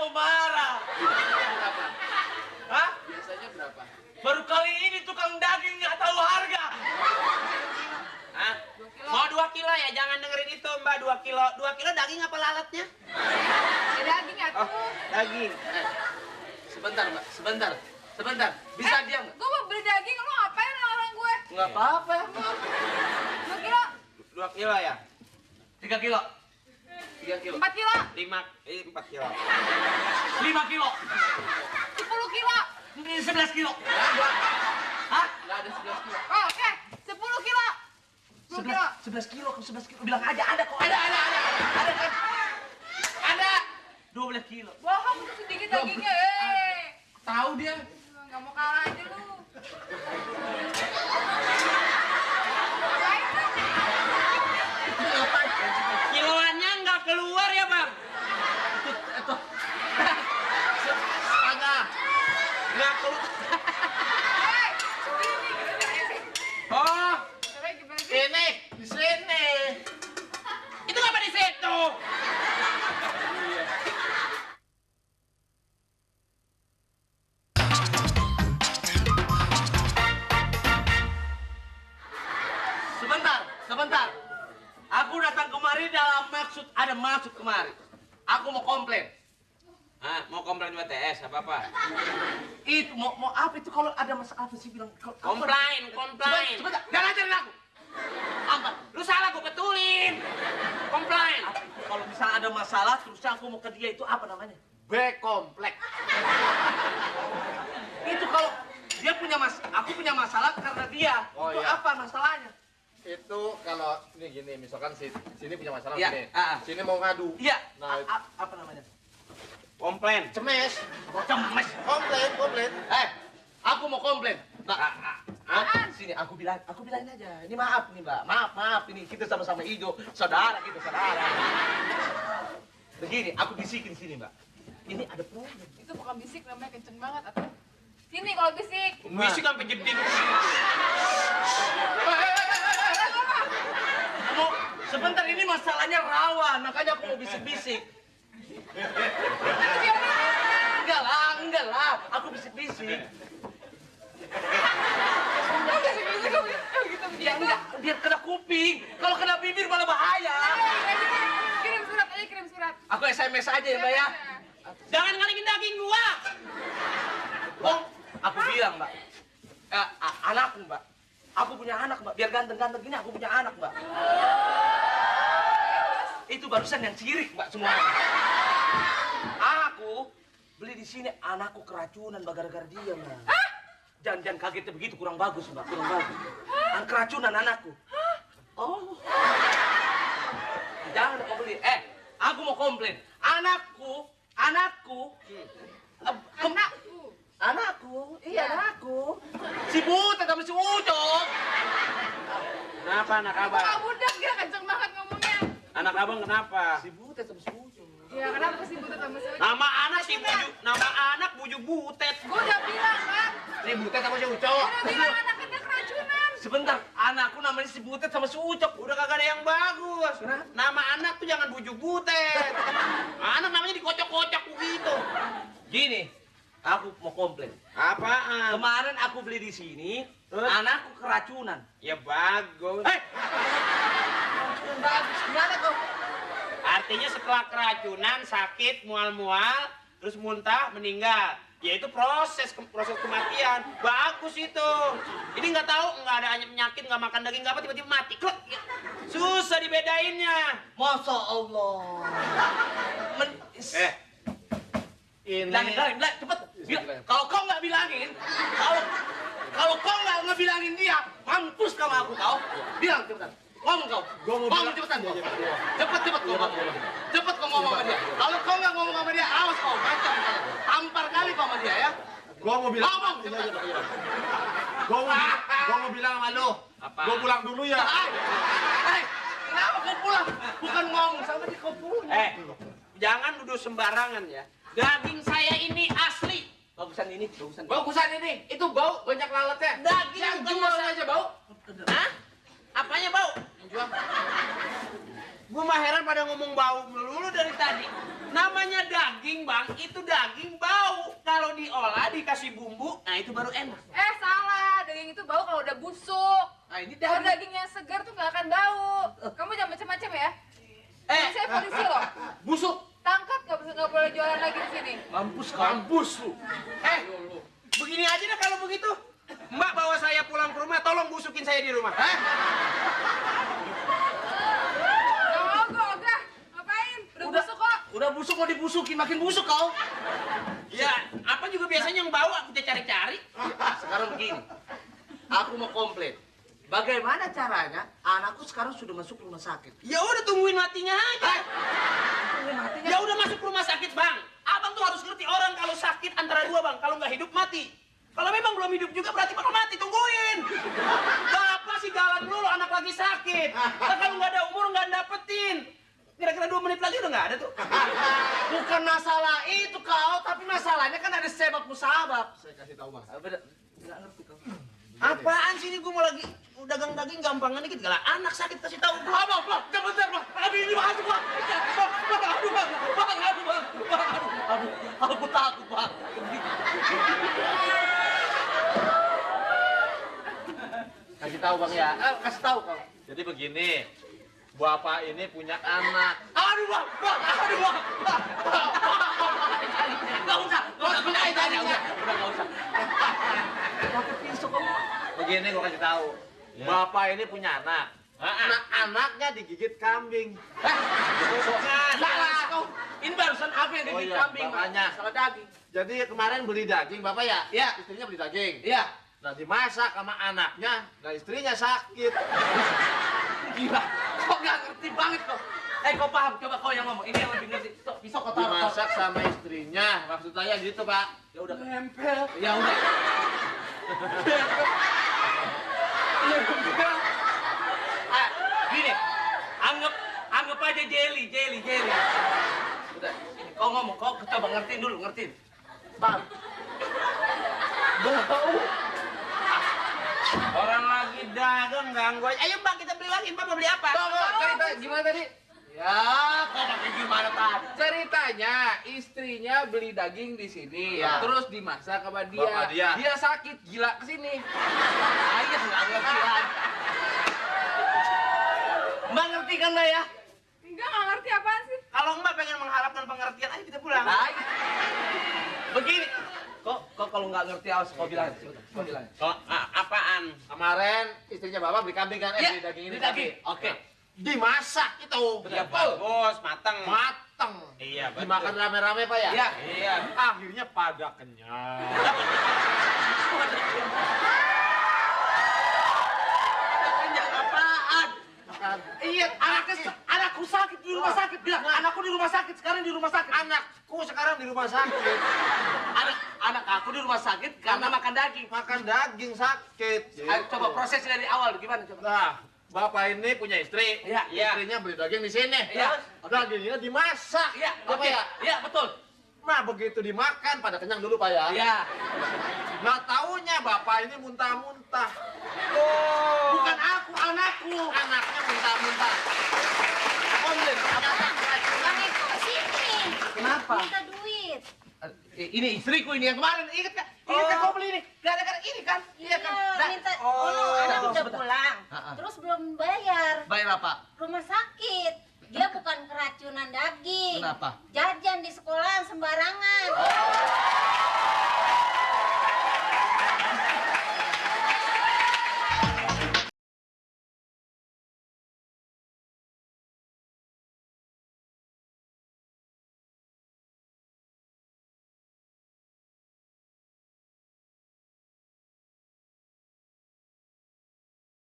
kau marah. Berapa? Hah? Biasanya berapa? Baru kali ini tukang daging nggak tahu harga. Hah? Mau 2 kilo ya, jangan dengerin itu Mbak, 2 kilo. 2 kilo daging apa lalatnya? Ya daging ya tuh. Daging. Sebentar Mbak, sebentar. Bisa diam nggak? Gue mau beli daging, lo ngapain larang gue? Nggak apa-apa. 2 kilo, 2 kilo ya? 3 kilo. 3 kilo. 4 kilo, 4 kilo. 5 kilo. 10 kilo. 11 kilo. Hah? Nggak ada 11 kilo. Oh, oke, 10 kilo. 10 kilo. 11 kilo, 11 kilo. Bilang aja ada kok. Ada kan? Ada. 12 kilo. Bohong, itu sedikit dagingnya. Tahu dia. Nggak mau kalah aja lu. Ngapain lu? Kiloannya nggak keluar ya Bang? Setengah. Nggak keluar. Hei, ini gimana sih? Oh, Caranya gimana sih? ini di sini. Itu ngapa di situ? Sebentar. Aku datang kemari dalam ada maksud kemari. Aku mau komplain. Hah, mau komplain WTS apa-apa? Itu mau apa itu kalau ada masalah apa sih bilang Komplain. Sebentar, jangan ajarin aku. Apa? Lu salah, gua betulin. Komplain. Kalau misalnya ada masalah terus aku mau ke dia itu apa namanya? B komplek. Itu kalau dia punya aku punya masalah karena dia. Oh, itu iya. apa masalahnya? Itu kalau ini gini, misalkan sini punya masalah Iya, gini. ah. Sini mau ngadu. Iya. Nah, Apa namanya? Komplain. cemes. Cemes. Komplain. Aku mau komplain. Mbak, sini aku bilangin aja. Ini maaf nih Mbak, maaf ini kita sama-sama hijau, saudara. Begini, aku bisikin sini Mbak. Ini ada problem. Itu bukan bisik, namanya kenceng banget atau? Sini kalau bisik. Bisik sampai jeding. Mau sebentar ini masalahnya rawan, makanya aku mau bisik-bisik. Enggak lah, aku bisik-bisik. Oh, bisik-bisik, gitu. Ya enggak, biar kena kuping. Kalau kena bibir malah bahaya. Kirim surat aja, kirim surat. Aku SMS aja ya Mbak ya. Jangan ngalingin daging gua. Oh, aku bilang Mbak. Anakku Mbak. Aku punya anak Mbak, biar ganteng-ganteng gini aku punya anak Mbak. Itu barusan yang sirik Mbak semuanya. Aku beli di sini anakku keracunan Mbak gara-gara dia Mbak. Jangan kagetnya begitu, kurang bagus Mbak, kurang bagus. Keracunan anakku. Oh. Jangan kau beli. Aku mau komplain. Anakku. Iya anakku. Si Butet sama si Ucok. Kenapa anak Kok abang? gak budak dia, kenceng banget ngomongnya. Anak abang kenapa? Si Butet sama si Ucok. Iya, kenapa sih budak sama si Ucok? Nama anak bujuk butet. Gue udah bilang kan. Si Butet sama si Ucok. Gue udah bilang anak kita keracunan. Sebentar, anakku namanya si Butet sama si Ucok. Udah kagak ada yang bagus. Nama anak tuh jangan bujuk butet. Anak namanya dikocok-kocok begitu. Gini, aku mau komplain. Apaan? Kemarin aku beli di sini, anakku keracunan. Ya bagus. Keracunan bagus. Gimana kau? Artinya setelah keracunan, sakit, mual-mual, terus muntah, meninggal. Ya itu proses kematian. Bagus itu. Ini nggak tahu, nggak ada penyakit, nggak makan daging, nggak apa, tiba-tiba mati. Klek. Susah dibedainnya. Masya Allah. Ini. Bilangin, cepet. Kalau kau nggak bilangin, kalau kau nggak ngebilangin dia, mampus kamu aku kau. Bilang cepetan. Ngomong kau. Ngomong cepetan. Cepet kau ngomong. Cepet kau ngomong sama dia. Kalau kau nggak ngomong sama dia, awas kau. Macam tampar kali kau sama dia ya. Gua mau bilang. Ngomong cepetan. Gua mau bilang sama lo. Apa? Gua pulang dulu ya. Kenapa kau pulang? Bukan ngomong sama dia, kau pulang. Jangan duduk sembarangan ya. Daging saya ini asli. Bagusan ini. Bagusan ini. Itu bau banyak lalatnya. Daging Yang bukan jual masalah. aja bau. Hah? Apanya bau? Yang jual. Gua mah heran pada ngomong bau melulu dari tadi. Namanya daging, Bang, itu daging bau. Kalau diolah, dikasih bumbu, nah itu baru enak. Salah. Daging itu bau kalau udah busuk. Nah, ini Kalau daging. daging yang segar tuh nggak akan bau. Kamu jangan macam-macam ya. Saya polisi loh. Busuk. Tangkap nggak boleh jualan lagi di sini. Kampus lu. Begini aja deh kalau begitu. Mbak bawa saya pulang ke rumah, tolong busukin saya di rumah. Ogah. Ngapain? Udah busuk kok. Udah busuk mau dibusukin, makin busuk kau. Ya, apa juga biasanya yang bawa kita cari-cari. Sekarang begini, aku mau komplain. Bagaimana caranya anakku sekarang sudah masuk rumah sakit? Ya udah tungguin matinya aja. Ya udah masuk rumah sakit, Bang. Abang tuh harus ngerti orang kalau sakit antara dua, Bang. Kalau nggak hidup mati. Kalau memang belum hidup juga berarti bakal mati, tungguin. Apa sih jalan dulu anak lagi sakit. Nah, kalau nggak ada umur nggak dapetin. Kira-kira 2 menit lagi udah nggak ada tuh. Bukan masalah itu kau, tapi masalahnya kan ada sebab musabab. Saya kasih tahu mas. Nggak ngerti kau. Apaan sih ini gue mau lagi dagang daging gampangan dikit galak anak sakit kasih tahu gua. Bang, bentar bang. Aduh ini masuk bang. Aduh, aku takut bang. Kasih tahu bang ya. Kasih tahu kau. Jadi begini, Bapak ini punya anak. Aduh bang. Nggak usah. Nggak usah. Begini gua kasih tahu. Bapak ini punya anak. Nah, anaknya digigit kambing. Salah kau. Ini barusan apa yang Oh digigit iya, kambing? makanya. Salah daging. Jadi kemarin beli daging Bapak ya? Iya. Istrinya beli daging. Iya. Nah dimasak sama anaknya, nah istrinya sakit. Gila. Kok nggak ngerti banget kau. Kau paham? Coba kau yang ngomong. Ini yang lebih ngerti. Pisau kau taruh. Dimasak sama istrinya, maksud saya gitu Pak. Ya udah. Nempel. Ya udah. Gini, anggap aja jelly. Udah, ini kau ngomong, kau coba ngertiin dulu, ngertiin. Paham? Bau. Orang lagi dagang ganggu aja. Ayo Bang kita beli lagi, Pak mau beli apa? Cerita gimana tadi? Ya, kau pakai gimana tadi? Ceritanya istrinya beli daging di sini, Ya. terus dimasak sama dia. Sama dia. Dia sakit gila kesini. Ayah nggak ngerti lagi. Mbak ngerti kan Mbak ya? Enggak ngerti apaan sih. Kalau Mbak pengen mengharapkan pengertian, ayo kita pulang. Ayah. Begini. Kok kalau nggak ngerti awas kau bilang. Kau bilang. Apaan? Kemarin istrinya Bapak beli kambing kan, Iya, beli daging ini. beli daging. Oke. Dimasak itu. Ya bagus, mateng. Mateng. Iya, betul. Dimakan rame-rame Pak ya? Iya. Iya. Akhirnya pada kenyang. Kenyang apaan? Makan. Iya, anakku sakit di rumah sakit. Bilang, anakku di rumah sakit, sekarang di rumah sakit. Anakku sekarang di rumah sakit. Anak aku di rumah sakit karena makan daging. Makan daging sakit. Ayo, coba proses dari awal gimana coba. Nah, Bapak ini punya istri. Iya. Istrinya beli daging di sini. Iya. Dagingnya dimasak. Iya, Apa oke. ya? Iya, betul. Nah, begitu dimakan pada kenyang dulu Pak ya. Iya. Nah, taunya Bapak ini muntah-muntah. Bukan aku, anakku. Anaknya muntah-muntah. Komplain, apa? Bang Eko kesini. Kenapa? Minta duit. Ini istriku ini yang kemarin. Ingat kan? Ingat kan kau beli ini? Gara-gara ini kan? Iya kan? Nah, Minta. Anak udah sebentar. pulang. Ha-ha. Terus belum bayar. bayar apa? Rumah sakit. Dia bukan keracunan daging. Kenapa? Jajan di sekolahan sembarangan.